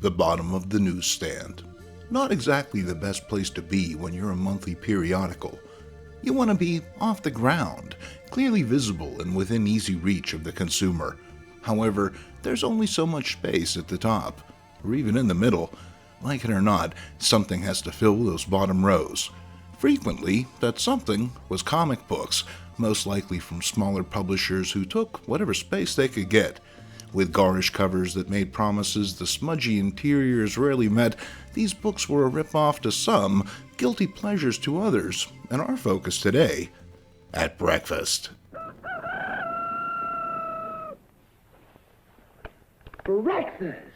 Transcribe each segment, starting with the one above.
The bottom of the newsstand. Not exactly the best place to be when you're a monthly periodical. You want to be off the ground, clearly visible and within easy reach of the consumer. However, there's only so much space at the top, or even in the middle. Like it or not, something has to fill those bottom rows. Frequently, that something was comic books, most likely from smaller publishers who took whatever space they could get. With garish covers that made promises the smudgy interiors rarely met, these books were a ripoff to some, guilty pleasures to others, and our focus today, at breakfast. Breakfast!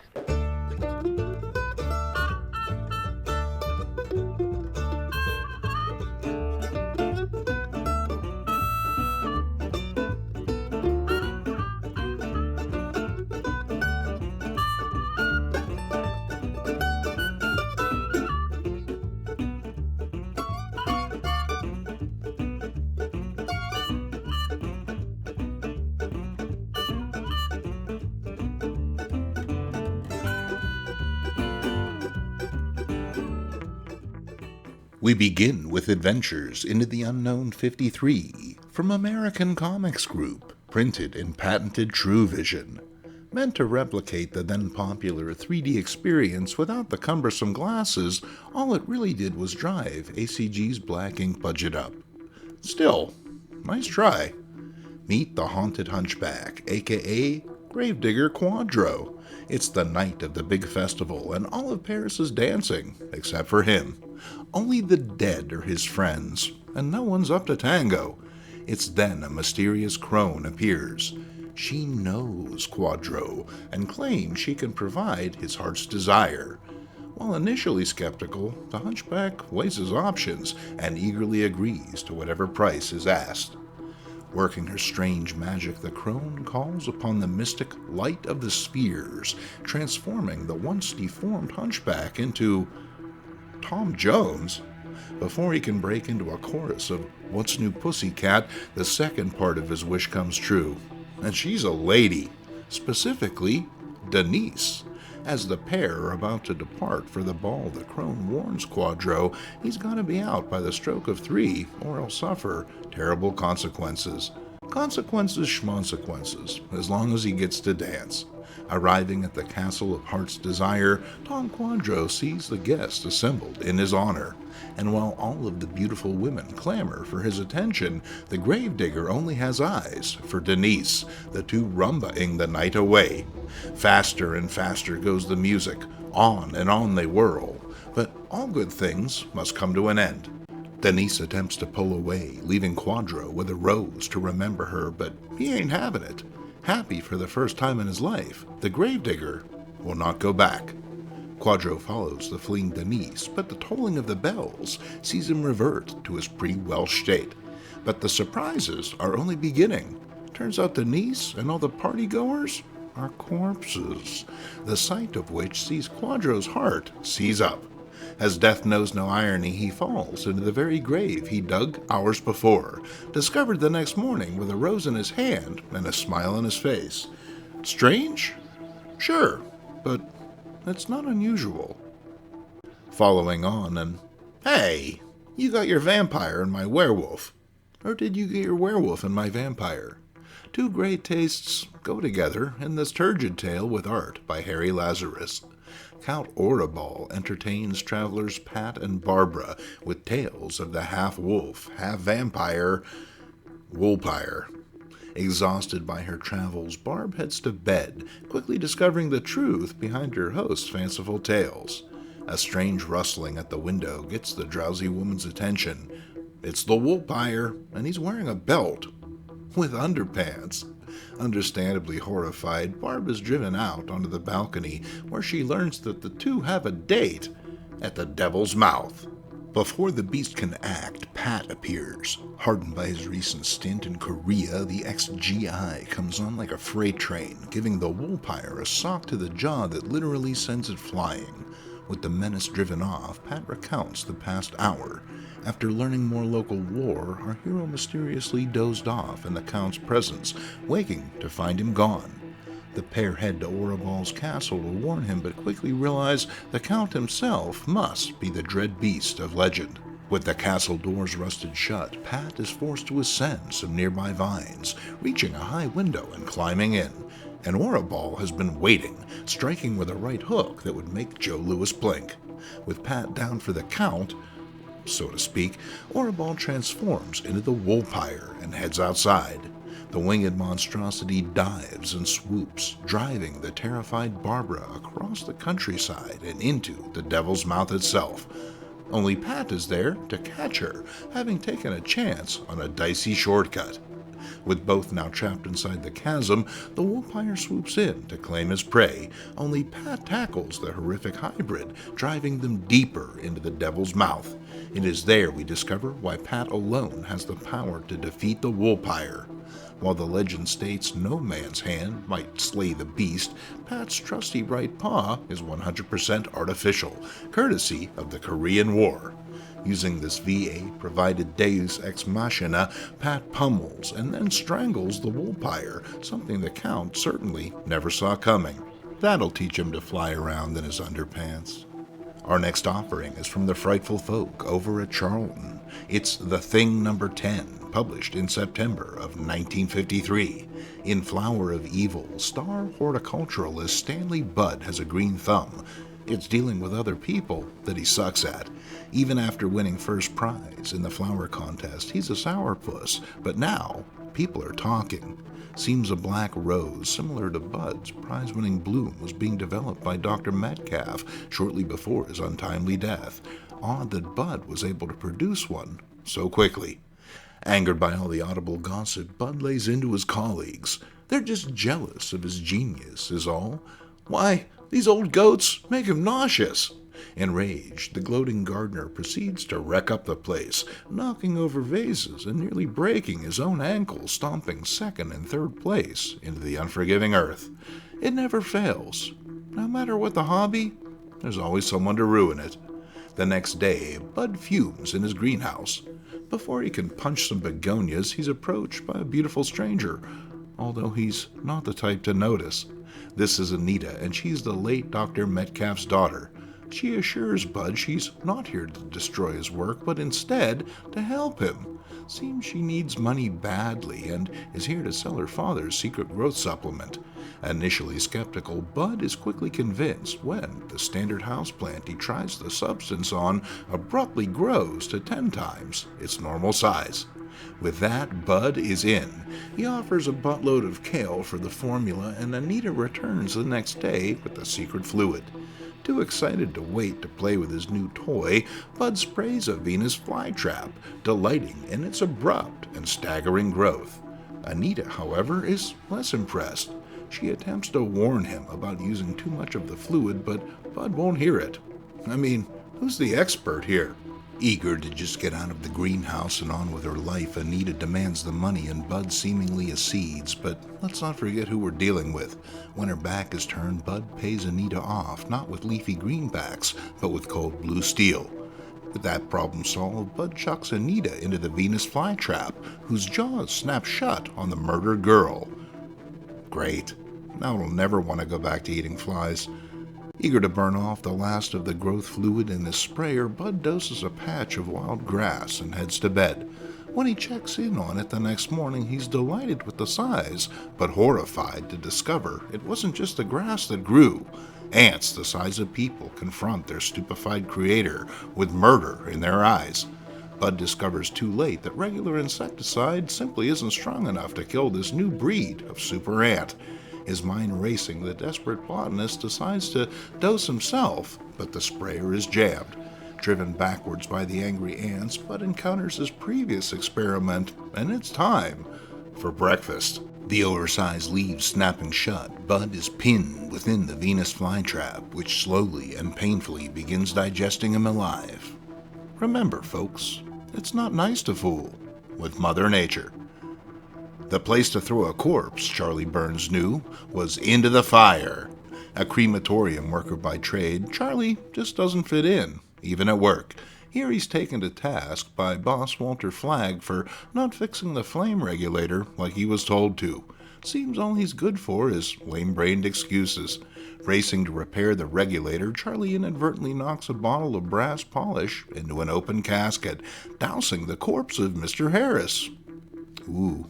We begin with Adventures into the Unknown 53 from American Comics Group, printed in patented True Vision. Meant to replicate the then popular 3D experience without the cumbersome glasses, all it really did was drive ACG's black ink budget up. Still, nice try. Meet the Haunted Hunchback, aka Gravedigger Quadro. It's the night of the big festival, and all of Paris is dancing, except for him. Only the dead are his friends, and no one's up to tango. It's then a mysterious crone appears. She knows Quadro, and claims she can provide his heart's desire. While initially skeptical, the hunchback weighs his options, and eagerly agrees to whatever price is asked. Working her strange magic, the crone calls upon the mystic light of the spheres, transforming the once deformed hunchback into Tom Jones. Before he can break into a chorus of What's New Pussycat, the second part of his wish comes true. And she's a lady, specifically Denise. As the pair are about to depart for the ball, the crone warns Quadro he's got to be out by the stroke of 3 or he'll suffer terrible consequences. Consequences schmonsequences, as long as he gets to dance. Arriving at the Castle of Heart's Desire, Tom Quadro sees the guests assembled in his honor, and while all of the beautiful women clamor for his attention, the gravedigger only has eyes for Denise, the two rumba-ing the night away. Faster and faster goes the music, on and on they whirl, but all good things must come to an end. Denise attempts to pull away, leaving Quadro with a rose to remember her, but he ain't having it. Happy for the first time in his life, the gravedigger will not go back. Quadro follows the fleeing Denise, but the tolling of the bells sees him revert to his pre-Welsh state. But the surprises are only beginning. Turns out Denise and all the partygoers are corpses, the sight of which sees Quadro's heart seize up. As death knows no irony, he falls into the very grave he dug hours before, discovered the next morning with a rose in his hand and a smile on his face. Strange? Sure, but it's not unusual. Following on, and hey, you got your vampire and my werewolf. Or did you get your werewolf and my vampire? Two great tastes go together in this turgid tale with art by Harry Lazarus. Count Oribal entertains travelers Pat and Barbara with tales of the half-wolf, half-vampire Woolpire. Exhausted by her travels, Barb heads to bed, quickly discovering the truth behind her host's fanciful tales. A strange rustling at the window gets the drowsy woman's attention. It's the Woolpire, and he's wearing a belt with underpants. Understandably horrified, Barb is driven out onto the balcony, where she learns that the two have a date at the Devil's Mouth. Before the beast can act, Pat appears. Hardened by his recent stint in Korea, the ex-GI comes on like a freight train, giving the Woolpire a sock to the jaw that literally sends it flying. With the menace driven off, Pat recounts the past hour. After learning more local lore, our hero mysteriously dozed off in the Count's presence, waking to find him gone. The pair head to Orabal's castle to warn him, but quickly realize the Count himself must be the dread beast of legend. With the castle doors rusted shut, Pat is forced to ascend some nearby vines, reaching a high window and climbing in. And Orabal has been waiting, striking with a right hook that would make Joe Louis blink. With Pat down for the count, so to speak, Orabal transforms into the Woolpire and heads outside. The winged monstrosity dives and swoops, driving the terrified Barbara across the countryside and into the Devil's Mouth itself. Only Pat is there to catch her, having taken a chance on a dicey shortcut. With both now trapped inside the chasm, the Woolpire swoops in to claim his prey, only Pat tackles the horrific hybrid, driving them deeper into the Devil's Mouth. It is there we discover why Pat alone has the power to defeat the Woolpire. While the legend states no man's hand might slay the beast, Pat's trusty right paw is 100% artificial, courtesy of the Korean War. Using this VA-provided deus ex machina, Pat pummels and then strangles the Woolpire, something the Count certainly never saw coming. That'll teach him to fly around in his underpants. Our next offering is from the Frightful Folk over at Charlton. It's The Thing Number 10, published in September of 1953. In Flower of Evil, star horticulturalist Stanley Budd has a green thumb. It's dealing with other people that he sucks at. Even after winning first prize in the flower contest, he's a sourpuss, but now people are talking. Seems a black rose similar to Budd's prize-winning bloom was being developed by Dr. Metcalf shortly before his untimely death. Odd that Budd was able to produce one so quickly. Angered by all the audible gossip, Budd lays into his colleagues. They're just jealous of his genius, is all. Why, these old goats make him nauseous. Enraged, the gloating gardener proceeds to wreck up the place, knocking over vases and nearly breaking his own ankle, stomping second and third place into the unforgiving earth. It never fails. No matter what the hobby, there's always someone to ruin it. The next day, Bud fumes in his greenhouse. Before he can punch some begonias, he's approached by a beautiful stranger, although he's not the type to notice. This is Anita, and she's the late Dr. Metcalf's daughter. She assures Bud she's not here to destroy his work, but instead to help him. Seems she needs money badly and is here to sell her father's secret growth supplement. Initially skeptical, Bud is quickly convinced when the standard houseplant he tries the substance on abruptly grows to 10 times its normal size. With that, Bud is in. He offers a buttload of kale for the formula, and Anita returns the next day with the secret fluid. Too excited to wait to play with his new toy, Bud sprays a Venus flytrap, delighting in its abrupt and staggering growth. Anita, however, is less impressed. She attempts to warn him about using too much of the fluid, but Bud won't hear it. I mean, who's the expert here? Eager to just get out of the greenhouse and on with her life, Anita demands the money and Bud seemingly accedes, but let's not forget who we're dealing with. When her back is turned, Bud pays Anita off, not with leafy greenbacks, but with cold blue steel. With that problem solved, Bud chucks Anita into the Venus flytrap, whose jaws snap shut on the murdered girl. Great. Now I'll never want to go back to eating flies. Eager to burn off the last of the growth fluid in his sprayer, Bud doses a patch of wild grass and heads to bed. When he checks in on it the next morning, he's delighted with the size, but horrified to discover it wasn't just the grass that grew. Ants the size of people confront their stupefied creator with murder in their eyes. Bud discovers too late that regular insecticide simply isn't strong enough to kill this new breed of super ant. His mind racing, the desperate botanist decides to dose himself, but the sprayer is jammed. Driven backwards by the angry ants, Bud encounters his previous experiment, and it's time for breakfast. The oversized leaves snapping shut, Bud is pinned within the Venus flytrap, which slowly and painfully begins digesting him alive. Remember, folks, it's not nice to fool with Mother Nature. The place to throw a corpse, Charlie Burns knew, was into the fire. A crematorium worker by trade, Charlie just doesn't fit in, even at work. Here he's taken to task by boss Walter Flagg for not fixing the flame regulator like he was told to. Seems all he's good for is lame-brained excuses. Racing to repair the regulator, Charlie inadvertently knocks a bottle of brass polish into an open casket, dousing the corpse of Mr. Harris. Ooh,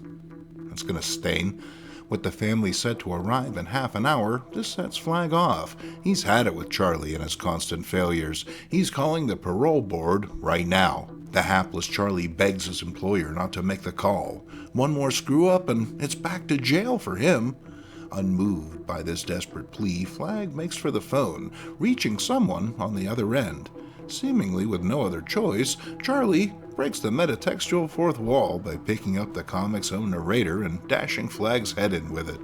that's gonna stain. With the family set to arrive in half an hour, this sets Flag off. He's had it with Charlie and his constant failures. He's calling the parole board right now. The hapless Charlie begs his employer not to make the call. One more screw-up and it's back to jail for him. Unmoved by this desperate plea, Flag makes for the phone, reaching someone on the other end. Seemingly with no other choice, Charlie breaks the metatextual fourth wall by picking up the comic's own narrator and dashing Flag's head in with it.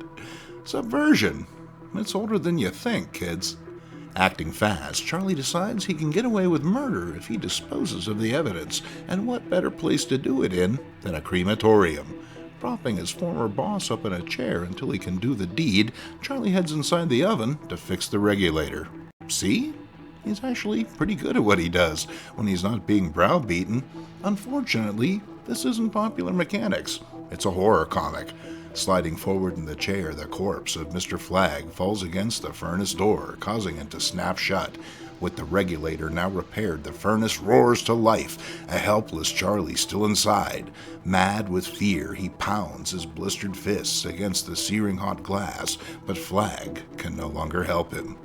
Subversion. It's older than you think, kids. Acting fast, Charlie decides he can get away with murder if he disposes of the evidence, and what better place to do it in than a crematorium? Propping his former boss up in a chair until he can do the deed, Charlie heads inside the oven to fix the regulator. See? He's actually pretty good at what he does when he's not being browbeaten. Unfortunately, this isn't Popular Mechanics. It's a horror comic. Sliding forward in the chair, the corpse of Mr. Flag falls against the furnace door, causing it to snap shut. With the regulator now repaired, the furnace roars to life, a helpless Charlie still inside. Mad with fear, he pounds his blistered fists against the searing hot glass, but Flag can no longer help him.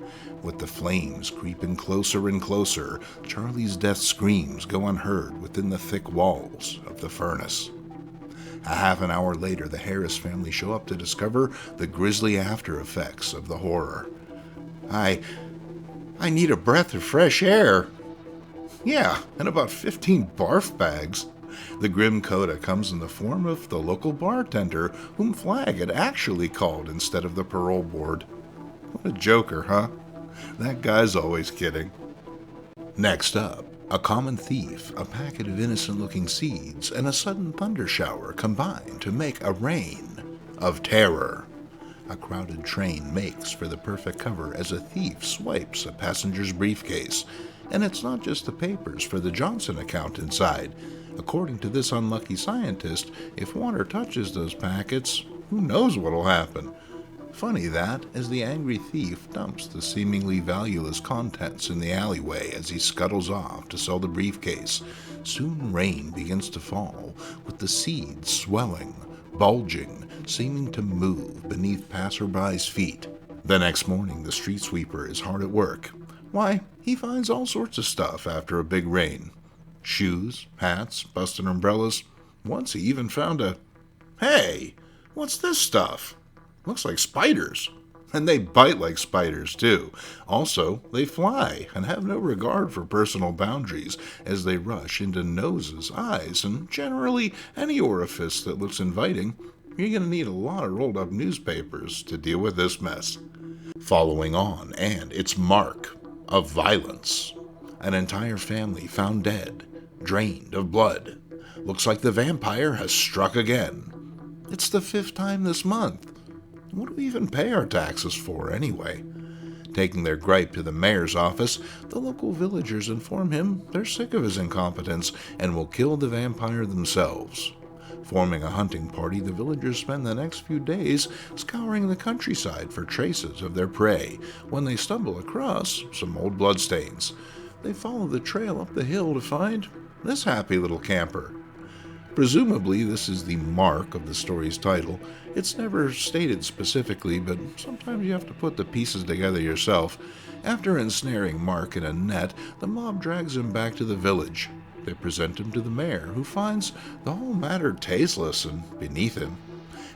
With the flames creeping closer and closer, Charlie's death screams go unheard within the thick walls of the furnace. A half an hour later, the Harris family show up to discover the grisly after effects of the horror. I need a breath of fresh air. Yeah, and about 15 barf bags. The grim coda comes in the form of the local bartender, whom Flag had actually called instead of the parole board. What a joker, huh? That guy's always kidding. Next up, a common thief, a packet of innocent-looking seeds, and a sudden thunder shower combine to make a rain of terror. A crowded train makes for the perfect cover as a thief swipes a passenger's briefcase. And it's not just the papers for the Johnson account inside. According to this unlucky scientist, if water touches those packets, who knows what'll happen? Funny that, as the angry thief dumps the seemingly valueless contents in the alleyway as he scuttles off to sell the briefcase, soon rain begins to fall, with the seeds swelling, bulging, seeming to move beneath passerbys' feet. The next morning, the street sweeper is hard at work. Why, he finds all sorts of stuff after a big rain. Shoes, hats, busted umbrellas. Once he even found a... Hey, what's this stuff? Looks like spiders. And they bite like spiders, too. Also, they fly and have no regard for personal boundaries as they rush into noses, eyes, and generally any orifice that looks inviting. You're going to need a lot of rolled up newspapers to deal with this mess. Following on, and its mark of violence. An entire family found dead, drained of blood. Looks like the vampire has struck again. It's the 5th time this month. What do we even pay our taxes for, anyway? Taking their gripe to the mayor's office, the local villagers inform him they're sick of his incompetence and will kill the vampire themselves. Forming a hunting party, the villagers spend the next few days scouring the countryside for traces of their prey when they stumble across some old bloodstains. They follow the trail up the hill to find this happy little camper. Presumably, this is the mark of the story's title. It's never stated specifically, but sometimes you have to put the pieces together yourself. After ensnaring Mark in a net, the mob drags him back to the village. They present him to the mayor, who finds the whole matter tasteless and beneath him.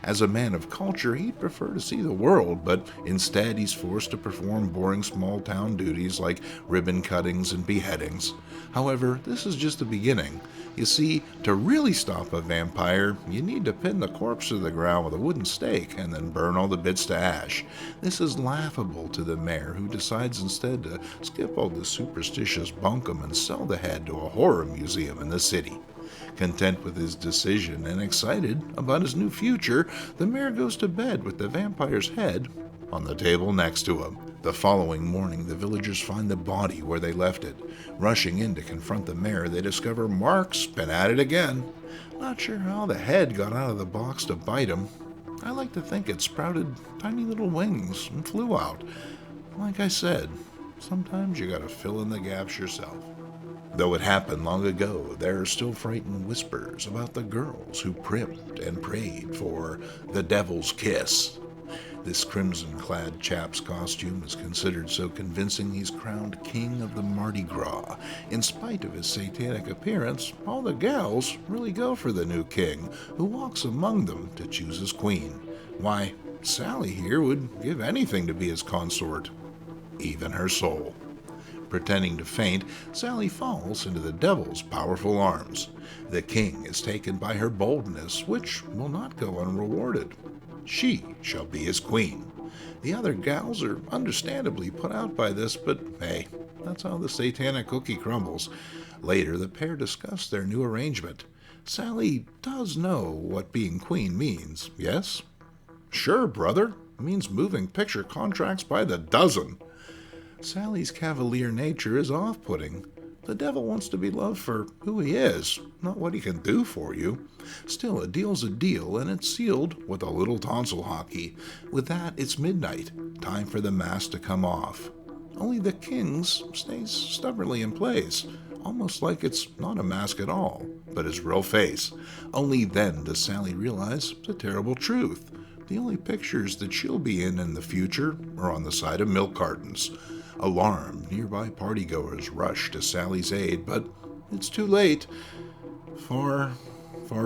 As a man of culture, he'd prefer to see the world, but instead he's forced to perform boring small-town duties like ribbon cuttings and beheadings. However, this is just the beginning. You see, to really stop a vampire, you need to pin the corpse to the ground with a wooden stake and then burn all the bits to ash. This is laughable to the mayor, who decides instead to skip all the superstitious bunkum and sell the head to a horror museum in the city. Content with his decision and excited about his new future, the mayor goes to bed with the vampire's head on the table next to him. The following morning, the villagers find the body where they left it. Rushing in to confront the mayor, they discover Mark's been at it again. Not sure how the head got out of the box to bite him. I like to think it sprouted tiny little wings and flew out. Like I said, sometimes you gotta fill in the gaps yourself. Though it happened long ago, there are still frightened whispers about the girls who primped and prayed for the devil's kiss. This crimson-clad chap's costume is considered so convincing he's crowned king of the Mardi Gras. In spite of his satanic appearance, all the gals really go for the new king, who walks among them to choose his queen. Why, Sally here would give anything to be his consort, even her soul. Pretending to faint, Sally falls into the devil's powerful arms. The king is taken by her boldness, which will not go unrewarded. She shall be his queen. The other gals are understandably put out by this, but hey, that's how the satanic cookie crumbles. Later, the pair discuss their new arrangement. Sally does know what being queen means, yes? Sure, brother. It means moving picture contracts by the dozen. Sally's cavalier nature is off-putting. The devil wants to be loved for who he is, not what he can do for you. Still, a deal's a deal, and it's sealed with a little tonsil hockey. With that, it's midnight, time for the mask to come off. Only the king's stays stubbornly in place, almost like it's not a mask at all, but his real face. Only then does Sally realize the terrible truth. The only pictures that she'll be in the future are on the side of milk cartons. Alarmed, nearby partygoers rush to Sally's aid, but it's too late. Far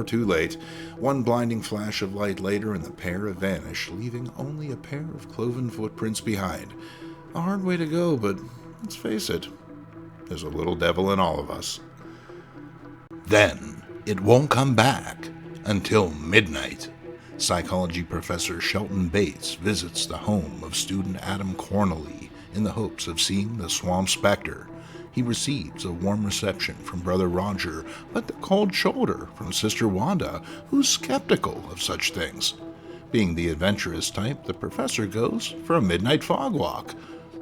too late. One blinding flash of light later, and the pair have vanished, leaving only a pair of cloven footprints behind. A hard way to go, but let's face it, there's a little devil in all of us. Then, it won't come back until midnight. Psychology professor Shelton Bates visits the home of student Adam Cornely in the hopes of seeing the swamp spectre. He receives a warm reception from Brother Roger, but the cold shoulder from Sister Wanda, who's skeptical of such things. Being the adventurous type, the professor goes for a midnight fog walk.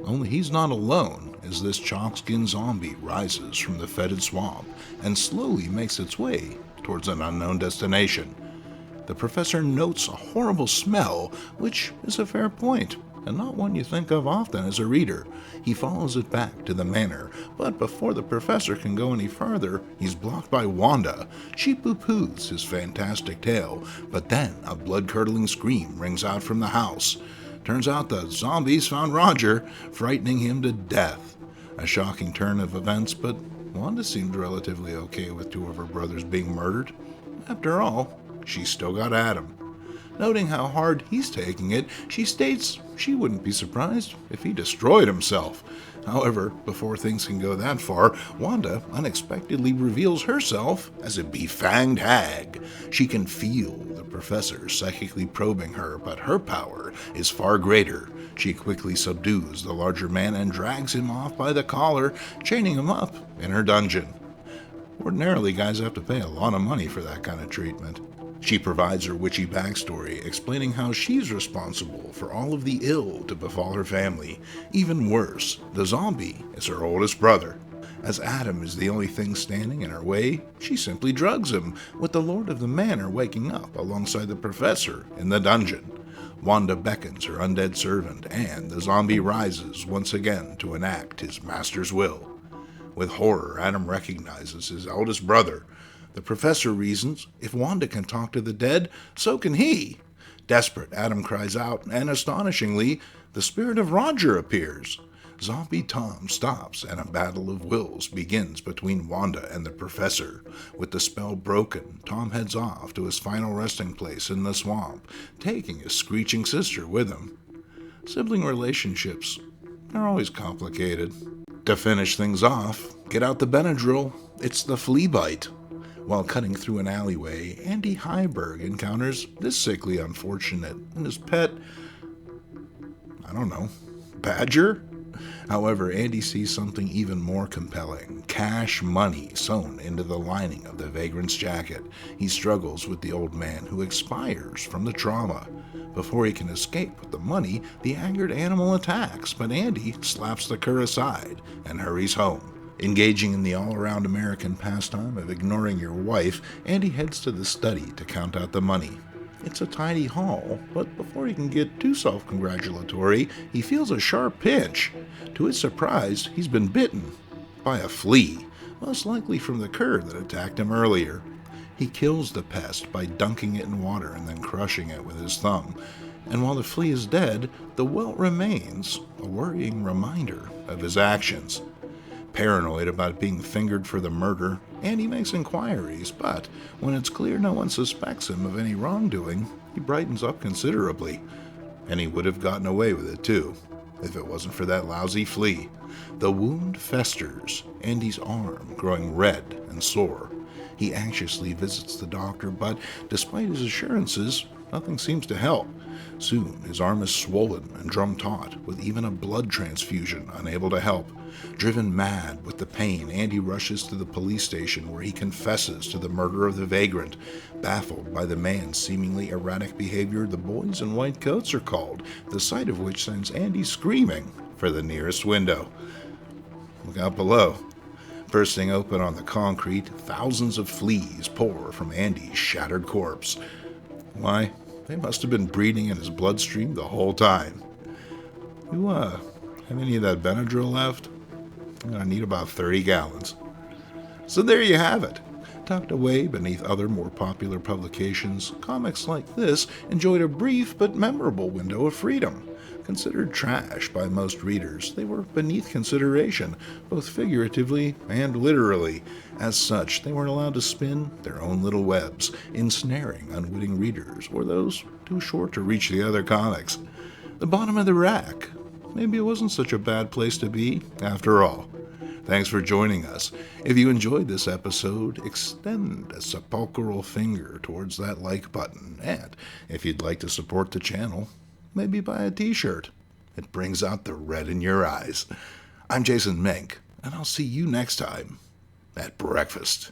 Only he's not alone, as this chalk-skinned zombie rises from the fetid swamp and slowly makes its way towards an unknown destination. The professor notes a horrible smell, which is a fair point, and not one you think of often as a reader. He follows it back to the manor, but before the professor can go any further, he's blocked by Wanda. She poo-poos his fantastic tale, but then a blood-curdling scream rings out from the house. Turns out the zombies found Roger, frightening him to death. A shocking turn of events, but Wanda seemed relatively okay with two of her brothers being murdered. After all, she's still got Adam. Noting how hard he's taking it, she states she wouldn't be surprised if he destroyed himself. However, before things can go that far, Wanda unexpectedly reveals herself as a befanged hag. She can feel the professor psychically probing her, but her power is far greater. She quickly subdues the larger man and drags him off by the collar, chaining him up in her dungeon. Ordinarily, guys have to pay a lot of money for that kind of treatment. She provides her witchy backstory, explaining how she's responsible for all of the ill to befall her family. Even worse, the zombie is her oldest brother. As Adam is the only thing standing in her way, she simply drugs him, with the lord of the manor waking up alongside the professor in the dungeon. Wanda beckons her undead servant, and the zombie rises once again to enact his master's will. With horror, Adam recognizes his eldest brother. The professor reasons, if Wanda can talk to the dead, so can he. Desperate, Adam cries out, and astonishingly, the spirit of Roger appears. Zombie Tom stops, and a battle of wills begins between Wanda and the professor. With the spell broken, Tom heads off to his final resting place in the swamp, taking his screeching sister with him. Sibling relationships are always complicated. To finish things off, get out the Benadryl. It's the flea bite. While cutting through an alleyway, Andy Heiberg encounters this sickly unfortunate and his pet, badger? However, Andy sees something even more compelling: cash money sewn into the lining of the vagrant's jacket. He struggles with the old man, who expires from the trauma. Before he can escape with the money, the angered animal attacks, but Andy slaps the cur aside and hurries home. Engaging in the all-around American pastime of ignoring your wife, Andy heads to the study to count out the money. It's a tidy haul, but before he can get too self-congratulatory, he feels a sharp pinch. To his surprise, he's been bitten by a flea, most likely from the cur that attacked him earlier. He kills the pest by dunking it in water and then crushing it with his thumb. And while the flea is dead, the welt remains, a worrying reminder of his actions. Paranoid about being fingered for the murder, Andy makes inquiries, but when it's clear no one suspects him of any wrongdoing, he brightens up considerably. And he would have gotten away with it too, if it wasn't for that lousy flea. The wound festers, Andy's arm growing red and sore. He anxiously visits the doctor, but despite his assurances, nothing seems to help. Soon, his arm is swollen and drum-taut, with even a blood transfusion unable to help. Driven mad with the pain, Andy rushes to the police station where he confesses to the murder of the vagrant. Baffled by the man's seemingly erratic behavior, the boys in white coats are called, the sight of which sends Andy screaming for the nearest window. Look out below. Bursting open on the concrete, thousands of fleas pour from Andy's shattered corpse. Why, they must have been breeding in his bloodstream the whole time. You, have any of that Benadryl left? I'm going to need about 30 gallons. So there you have it. Tucked away beneath other more popular publications, comics like this enjoyed a brief but memorable window of freedom. Considered trash by most readers, they were beneath consideration, both figuratively and literally. As such, they weren't allowed to spin their own little webs, ensnaring unwitting readers or those too short to reach the other comics. The bottom of the rack. Maybe it wasn't such a bad place to be, after all. Thanks for joining us. If you enjoyed this episode, extend a sepulchral finger towards that like button. And if you'd like to support the channel, maybe buy a t-shirt. It brings out the red in your eyes. I'm Jason Mink, and I'll see you next time at breakfast.